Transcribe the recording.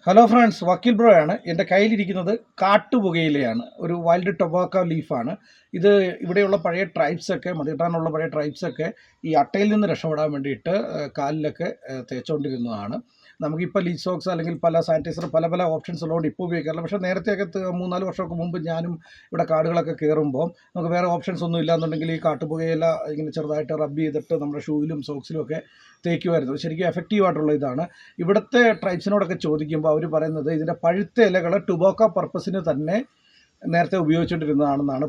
Hello friends, വക്കീൽ bro ആണ്. എൻ്റെ കയ്യിലിരിക്കുന്നത് കാട്ടുപുകയിലയാണ്. ഒരു വൈൽഡ് ടൊബാക്കോ ലീഫാണ് ഇത്. ഇവിടെയുള്ള പഴയ ട്രൈബ്സൊക്കെ, മതിട്ടാനുള്ള പഴയ ട്രൈബ്സൊക്കെ ഈ അട്ടയിൽ നിന്ന് രക്ഷപ്പെടാൻ വേണ്ടിയിട്ട് കാലിലൊക്കെ തേച്ചുകൊണ്ടിരുന്നതാണ്. നമുക്കിപ്പോൾ ലീസോക്സ് അല്ലെങ്കിൽ പല സാനിറ്റൈസർ പല പല ഓപ്ഷൻസ് ഉള്ളതുകൊണ്ട് ഇപ്പോൾ ഉപയോഗിക്കാറില്ല. പക്ഷേ നേരത്തെയൊക്കെ 3-4 വർഷമൊക്കെ മുമ്പ് ഞാനും ഇവിടെ കാടുകളൊക്കെ കയറുമ്പോൾ നമുക്ക് വേറെ ഓപ്ഷൻസ് ഒന്നും ഇല്ലാന്നുണ്ടെങ്കിൽ ഈ കാട്ടുപുകയില ഇങ്ങനെ ചെറുതായിട്ട് റബ്ബ് ചെയ്തിട്ട് നമ്മുടെ ഷൂവിലും സോക്സിലും ഒക്കെ തേക്കുമായിരുന്നു. ശരിക്കും എഫക്റ്റീവായിട്ടുള്ള ഇതാണ്. ഇവിടുത്തെ ട്രൈബ്സിനോടൊക്കെ ചോദിക്കുമ്പോൾ അവർ പറയുന്നത് ഇതിൻ്റെ പഴുത്ത ഇലകൾ ടുബാക്കോ പർപ്പസിന് തന്നെ നേരത്തെ ഉപയോഗിച്ചുകൊണ്ടിരുന്നതാണെന്നാണ്